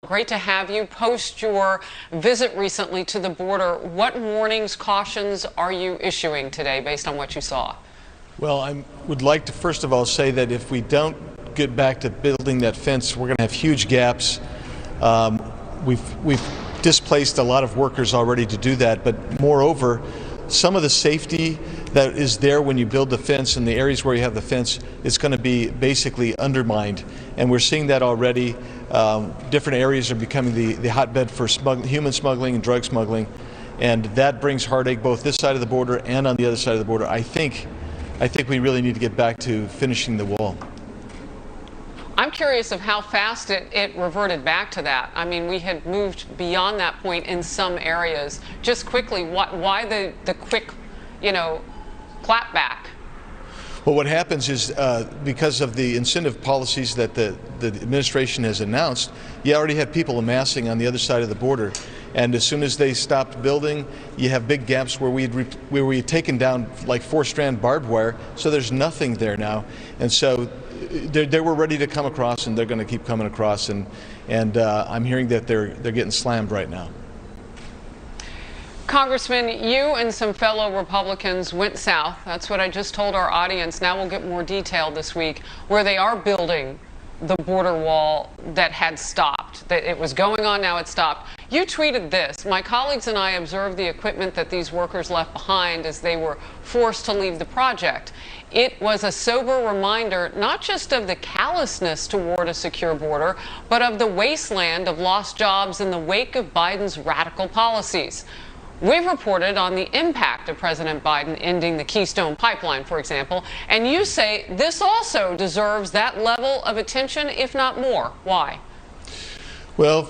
great to have you. Post your visit recently to the border, what warnings, cautions are you issuing today based on what you saw? Well, I would like to first of all say that if we don't get back to building that fence, we're going to have huge gaps. We've displaced a lot of workers already to do that, but moreover, some of the safety that is there when you build the fence in the areas where you have the fence is going to be basically undermined, and we're seeing that already. Different areas are becoming the hotbed for human smuggling and drug smuggling, and that brings heartache both this side of the border and on the other side of the border. I think we really need to get back to finishing the wall. I'm curious of how fast it reverted back to that. I mean, we had moved beyond that point in some areas. Just quickly, why the quick, clap back? Well, what happens is because of the incentive policies that the administration has announced, you already have people amassing on the other side of the border. And as soon as they stopped building, you have big gaps where we had taken down like 4-strand barbed wire, so there's nothing there now. And so they were ready to come across, and they're going to keep coming across. And I'm hearing that they're getting slammed right now. Congressman, you and some fellow Republicans went south. That's what I just told our audience. Now we'll get more detail this week, where they are building the border wall that had stopped. That it was going on, now it's stopped. You tweeted this: "My colleagues and I observed the equipment that these workers left behind as they were forced to leave the project. It was a sober reminder not just of the callousness toward a secure border, but of the wasteland of lost jobs in the wake of Biden's radical policies." We've reported on the impact of President Biden ending the Keystone Pipeline, for example, and you say this also deserves that level of attention, if not more. Why? Well,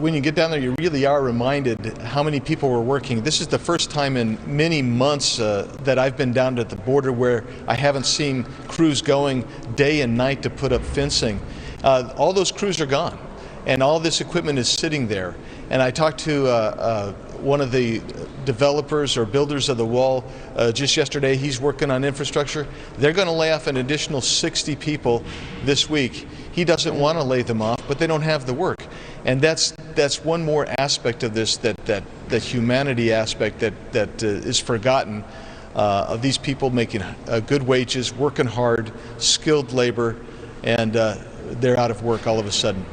when you get down there, you really are reminded how many people were working. This is the first time in many months that I've been down to the border where I haven't seen crews going day and night to put up fencing. All those crews are gone, and all this equipment is sitting there. And I talked to one of the developers or builders of the wall just yesterday. He's working on infrastructure. They're going to lay off an additional 60 people this week. He doesn't want to lay them off, but they don't have the work. And that's one more aspect of this, that humanity aspect that is forgotten, of these people making good wages, working hard, skilled labor, and they're out of work all of a sudden.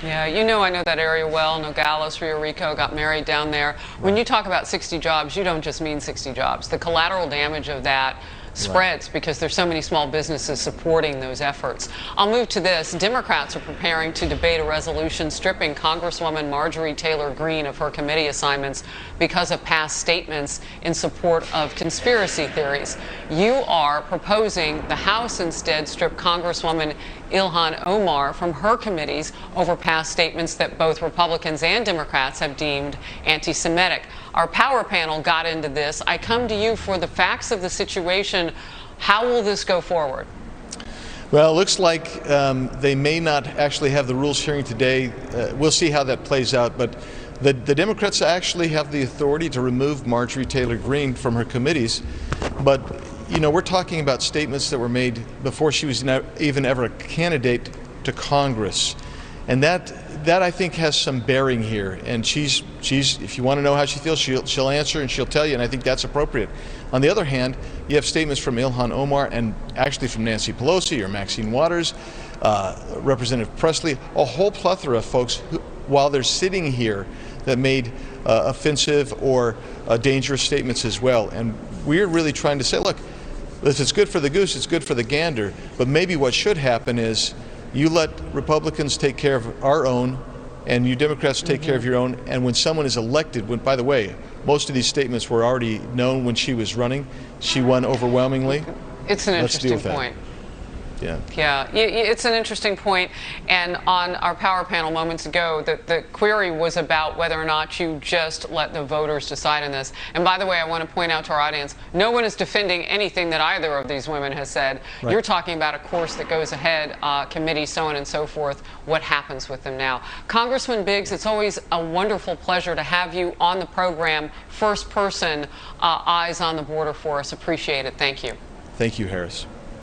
Yeah, I know that area well. Nogales, Rio Rico, got married down there. When you talk about 60 jobs, you don't just mean 60 jobs. The collateral damage of that spreads because there's so many small businesses supporting those efforts. I'll move to this. Democrats are preparing to debate a resolution stripping Congresswoman Marjorie Taylor Greene of her committee assignments because of past statements in support of conspiracy theories. You are proposing the House instead strip Congresswoman Ilhan Omar from her committees over past statements that both Republicans and Democrats have deemed anti-Semitic. Our power panel got into this. I come to you for the facts of the situation. How will this go forward? Well, it looks like they may not actually have the rules hearing today. We'll see how that plays out. But the Democrats actually have the authority to remove Marjorie Taylor Greene from her committees. But we're talking about statements that were made before she was even ever a candidate to Congress. And that I think has some bearing here. And she's if you want to know how she feels, she'll answer and she'll tell you, and I think that's appropriate. On the other hand, you have statements from Ilhan Omar and actually from Nancy Pelosi or Maxine Waters, Representative Presley, a whole plethora of folks who, while they're sitting here, that made offensive or dangerous statements as well. And we're really trying to say, look, if it's good for the goose, it's good for the gander. But maybe what should happen is you let Republicans take care of our own, and you Democrats take care of your own. And when someone is elected, by the way, most of these statements were already known when she was running. She won overwhelmingly. It's an interesting point. Yeah, it's an interesting point. And on our power panel moments ago, the query was about whether or not you just let the voters decide on this. And by the way, I want to point out to our audience, no one is defending anything that either of these women has said. Right. You're talking about a course that goes ahead, committee, so on and so forth. What happens with them now? Congressman Biggs, it's always a wonderful pleasure to have you on the program. First person, eyes on the border for us. Appreciate it. Thank you. Thank you, Harris.